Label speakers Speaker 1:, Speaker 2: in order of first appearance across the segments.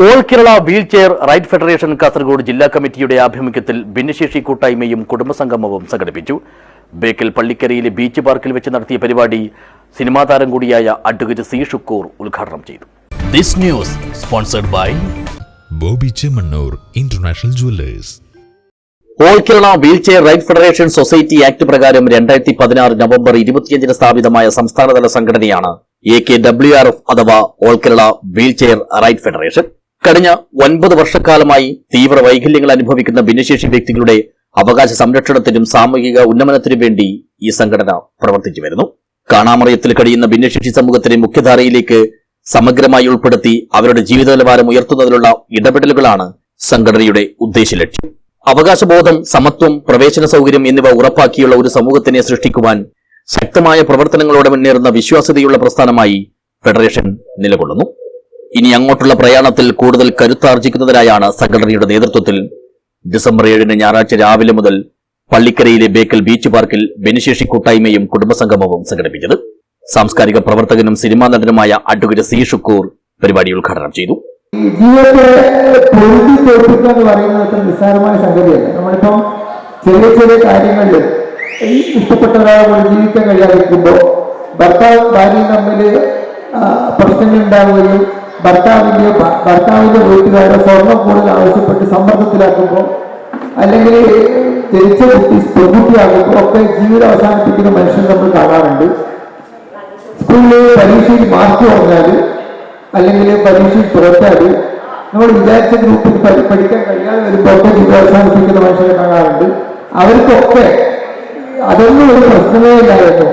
Speaker 1: All Kerala wheel chair right federation Kasaragod ജില്ലാ കമ്മിറ്റിയുടെ ആഭിമുഖ്യത്തിൽ ഭിന്നശേഷി കൂട്ടായ്മയും കുടുംബസംഗമവും സംഘടിപ്പിച്ചു. ബേക്കൽ പള്ളിക്കരയിലെ ബീച്ച് പാർക്കിൽ വെച്ച് നടത്തിയ പരിപാടി സിനിമാ താരം കൂടിയായ അഡ്വക്കേറ്റ് സി ഷുക്കൂർ ഉദ്ഘാടനം ചെയ്തു. This news sponsored by
Speaker 2: Bobby Chemmanur international jewellers.
Speaker 1: All Kerala wheel chair right federation society act പ്രകാരം 2016 നവംബർ 25 സ്ഥാപിതമായ സംസ്ഥാനതല സംഘടനയാണ് AKWRF അഥവാ all Kerala wheel chair right federation. കഴിഞ്ഞ 9 വർഷക്കാലമായി തീവ്ര വൈകല്യങ്ങൾ അനുഭവിക്കുന്ന ഭിന്നശേഷി വ്യക്തികളുടെ അവകാശ സംരക്ഷണത്തിനും സാമൂഹിക ഉന്നമനത്തിനും വേണ്ടി ഈ സംഘടന പ്രവർത്തിച്ചു വരുന്നു. കാണാമറയത്തിൽ കഴിയുന്ന ഭിന്നശേഷി സമൂഹത്തിനെ മുഖ്യധാരയിലേക്ക് സമഗ്രമായി ഉൾപ്പെടുത്തി അവരുടെ ജീവിത നിലവാരം ഉയർത്തുന്നതിനുള്ള ഇടപെടലുകളാണ് സംഘടനയുടെ ഉദ്ദേശലക്ഷ്യം. അവകാശബോധം, സമത്വം, പ്രവേശന സൗകര്യം എന്നിവ ഉറപ്പാക്കിയുള്ള ഒരു സമൂഹത്തിനെ സൃഷ്ടിക്കുവാൻ ശക്തമായ പ്രവർത്തനങ്ങളോടെ മുന്നേറുന്ന വിശ്വാസ്യതയുള്ള പ്രസ്ഥാനമായി ഫെഡറേഷൻ നിലകൊള്ളുന്നു. ഇനി അങ്ങോട്ടുള്ള പ്രയാണത്തിൽ കൂടുതൽ കരുത്താർജിക്കുന്നതിനായാണ് സംഘടനയുടെ നേതൃത്വത്തിൽ ഡിസംബർ 7 ഞായറാഴ്ച രാവിലെ മുതൽ പള്ളിക്കരയിലെ ബേക്കൽ ബീച്ച് പാർക്കിൽ ഭിന്നശേഷി കൂട്ടായ്മയും കുടുംബസംഗമവും സംഘടിപ്പിച്ചത്. സാംസ്കാരിക പ്രവർത്തകനും സിനിമാ നടനുമായ അഡ്വക്കേറ്റ് സി ഷുക്കൂർ പരിപാടി ഉദ്ഘാടനം ചെയ്തു.
Speaker 3: ജീവിതത്തെ പൊരുതി തോൽപ്പിക്കുക എന്ന് പറയുന്നത് അത്ര നിസ്സാരമായ സംഗതിയല്ല. നമ്മളിപ്പം ചെറിയ ചെറിയ കാര്യങ്ങളിൽ ഇഷ്ടപ്പെട്ട ഒരാളെ ജീവിക്കാൻ കഴിയാതിരിക്കുമ്പോൾ ഭർത്താവും ഭാര്യയും തമ്മിൽ പ്രശ്നങ്ങൾ ഉണ്ടാവുകയും ഭർത്താവിന്റെ വീട്ടുകാരെ സ്വർണ്ണം കൂടുതൽ ആവശ്യപ്പെട്ട് സമ്മർദ്ദത്തിലാക്കുമ്പോൾ അല്ലെങ്കിൽ ജനിച്ച കുട്ടി പെൺകുട്ടിയാകുമ്പോൾ ഒക്കെ ജീവിതം അവസാനിപ്പിക്കുന്ന മനുഷ്യൻ നമ്മൾ കാണാറുണ്ട്. സ്കൂളിൽ പരീക്ഷയിൽ മാർക്ക് വന്നാൽ അല്ലെങ്കിൽ പരീക്ഷയിൽ പുറത്താൽ നമ്മൾ വിചാരിച്ച ഗ്രൂപ്പിൽ പഠിക്കാൻ കഴിയാതെ വരുമ്പോൾ ഒക്കെ ജീവിതം അവസാനിപ്പിക്കുന്ന മനുഷ്യരെ കാണാറുണ്ട്. അവർക്കൊക്കെ അതൊന്നും ഒരു പ്രശ്നമേ ഇല്ലായിരുന്നു.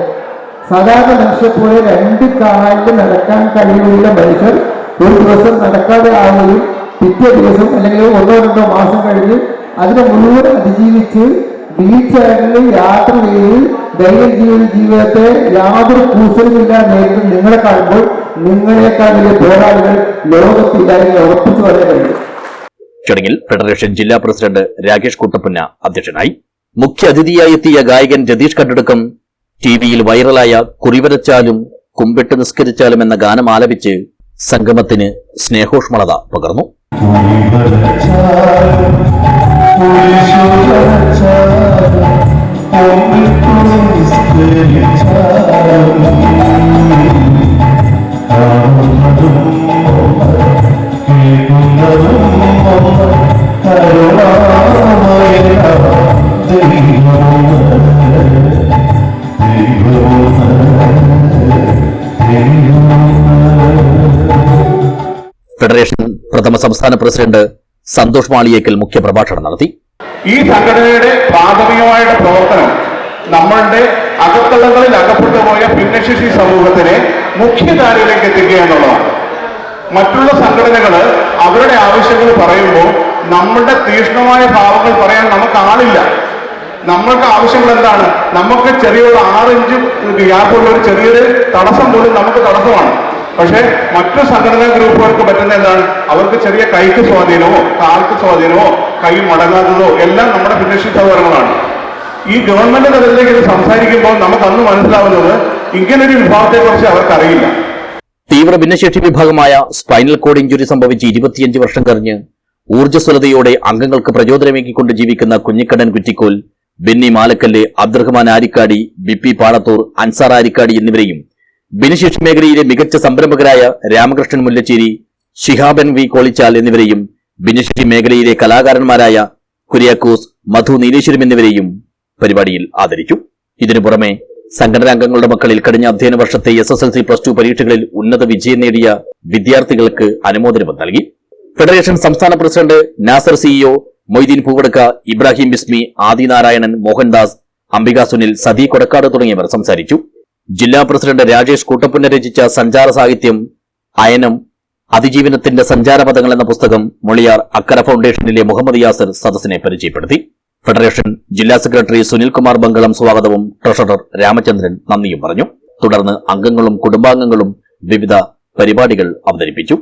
Speaker 3: സാധാരണ മനുഷ്യരെ പോലെ 2 കാലിൽ നടക്കാൻ കഴിയുള്ള മനുഷ്യർ ഒരു ദിവസം നടക്കാതെ ആവുകയും പിറ്റേ ദിവസം അല്ലെങ്കിൽ 1-2 മാസം കഴിഞ്ഞ് അതിനെ മുഴുവൻ അതിജീവിച്ച് ബീച്ചറിൽ യാത്ര ചെയ്ത് ദൈനംദിന ജീവിതത്തെ യാതൊരു കൂസലുമില്ലാതെ നേരിടും നിങ്ങളെ കാണുമ്പോൾ നിങ്ങളെക്കാൾ വലിയ പോരാളികൾ ലോകത്തില്ല എന്ന് ഉറപ്പിച്ചു പറയാൻ കഴിയും.
Speaker 1: ചടങ്ങിൽ ഫെഡറേഷൻ ജില്ലാ പ്രസിഡന്റ് രാകേഷ് കുട്ടപ്പുന്ന അധ്യക്ഷനായി. മുഖ്യ അതിഥിയായി എത്തിയ ഗായകൻ രതീഷ് കണ്ടടുക്കം ടിവിയിൽ വൈറലായ കുറിവരച്ചാലും കുമ്പിട്ട് നിസ്കരിച്ചാലും എന്ന ഗാനം ആലപിച്ച് സംഗമത്തിന് സ്നേഹോഷ്മളത പകർന്നു. ഫെഡറേഷൻ പ്രഥമ സംസ്ഥാന പ്രസിഡന്റ് സന്തോഷ് മാളിയേക്കൽ മുഖ്യപ്രഭാഷണം നടത്തി.
Speaker 4: ഈ സംഘടനയുടെ പ്രാഥമികമായ പ്രവർത്തനം നമ്മളുടെ അകത്തളങ്ങളിൽ അകപ്പെട്ടുപോയ ഭിന്നശേഷി സമൂഹത്തിനെ മുഖ്യധാരയിലേക്ക് എത്തിക്കുക എന്നുള്ളതാണ്. മറ്റുള്ള സംഘടനകൾ അവരുടെ ആവശ്യങ്ങൾ പറയുമ്പോൾ നമ്മളുടെ തീക്ഷ്ണമായ ഭാവങ്ങൾ പറയാൻ നമുക്ക് ആളില്ല. നമ്മൾക്ക് ആവശ്യങ്ങൾ എന്താണ്? നമുക്ക് ചെറിയൊരു 6 ഇഞ്ച് ഗ്യാപ്പുള്ള ഒരു ചെറിയൊരു തടസ്സം പോലും നമുക്ക് തടസ്സമാണ്. പക്ഷേ മറ്റു സംഘടനാ ഗ്രൂപ്പുകൾക്ക് പറ്റുന്ന എന്താണ്? അവർക്ക് ചെറിയ കൈക്ക് സ്വാധീനമോ കാൽക്ക് സ്വാധീനമോ കൈ മടങ്ങാത്തതോ എല്ലാം നമ്മുടെ ഭിന്നശേഷി സഹോദരങ്ങളാണ്. ഈ ഗവൺമെന്റ് തലത്തിലേക്ക് ഇത് സംസാരിക്കുമ്പോൾ നമുക്ക് അന്ന് മനസ്സിലാവുന്നത് ഇങ്ങനൊരു വിഭാഗത്തെക്കുറിച്ച് അവർക്കറിയില്ല.
Speaker 1: തീവ്ര ഭിന്നശേഷി വിഭാഗമായ സ്പൈനൽ കോഡ് ഇഞ്ചുറി സംഭവിച്ച് 25 വർഷം കഴിഞ്ഞ് ഊർജ്ജസ്വലതയോടെ അംഗങ്ങൾക്ക് പ്രചോദനമേകിക്കൊണ്ട് ജീവിക്കുന്ന കുഞ്ഞിക്കണ്ണൻ കുറ്റിക്കോൽ, ബെന്നി മാലക്കല്ല്, അബ്ദുറഹ്മാൻ ആരിക്കാടി, ബിപി പാടത്തൂർ, അൻസാർ ആരിക്കാടി എന്നിവരെയും ഭിന്നശേഷി മേഖലയിലെ മികച്ച സംരംഭകരായ രാമകൃഷ്ണൻ മുല്ലച്ചേരി, ഷിഹാബൻ വി കോളിച്ചാൽ എന്നിവരെയും ഭിന്നശേഷി മേഖലയിലെ കലാകാരന്മാരായ കുര്യാക്കോസ്, മധു നീലേശ്വരം എന്നിവരെയും പരിപാടിയിൽ ആദരിച്ചു. ഇതിനു പുറമെ സംഘടനാംഗങ്ങളുടെ മക്കളിൽ കഴിഞ്ഞ അധ്യയന വർഷത്തെ SSLC +2 പരീക്ഷകളിൽ ഉന്നത വിജയം നേടിയ വിദ്യാർത്ഥികൾക്ക് അനുമോദനം നൽകി. ഫെഡറേഷൻ സംസ്ഥാന പ്രസിഡന്റ് നാസർ CEO, മൊയ്തീൻ പൂവടക്ക, ഇബ്രാഹിം ബിസ്മി, ആദിനാരായണൻ, മോഹൻദാസ്, അംബിക സുനിൽ, സതി കൊടക്കാട് തുടങ്ങിയവർ സംസാരിച്ചു. ജില്ലാ പ്രസിഡന്റ് രാജേഷ് കൂട്ടപ്പുന്ന രചിച്ച സഞ്ചാര സാഹിത്യം അയനം അതിജീവനത്തിന്റെ സഞ്ചാരപഥങ്ങൾ എന്ന പുസ്തകം മൊളിയാർ അക്കര ഫൗണ്ടേഷനിലെ മുഹമ്മദ് യാസർ സദസ്സിനെ പരിചയപ്പെടുത്തി. ഫെഡറേഷൻ ജില്ലാ സെക്രട്ടറി സുനിൽകുമാർ ബംഗളം സ്വാഗതവും ട്രഷറർ രാമചന്ദ്രൻ നന്ദിയും പറഞ്ഞു. തുടർന്ന് അംഗങ്ങളും കുടുംബാംഗങ്ങളും വിവിധ പരിപാടികൾ അവതരിപ്പിച്ചു.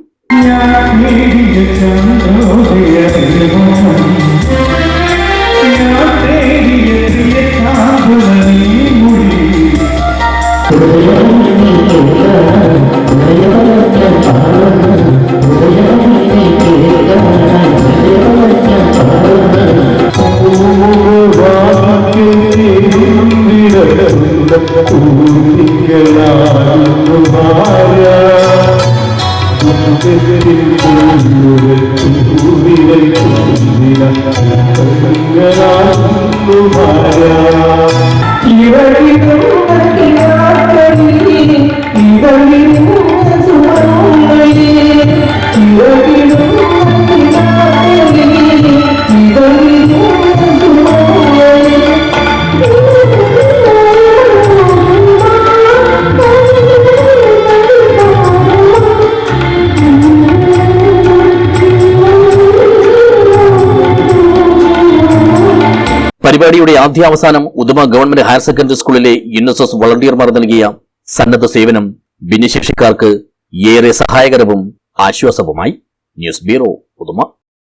Speaker 3: ും
Speaker 1: പരിപാടിയുടെ ആദ്യാവസാനം ഉദുമ ഗവൺമെന്റ് ഹയർ സെക്കൻഡറി സ്കൂളിലെ യുഎൻഎസ്എസ് വളണ്ടിയർമാർ നൽകിയ സന്നദ്ധ സേവനം ഭിന്നശേഷിക്കാർക്ക് ഏറെ സഹായകരവും ആശ്വാസവുമായി. News bureau, Uduma.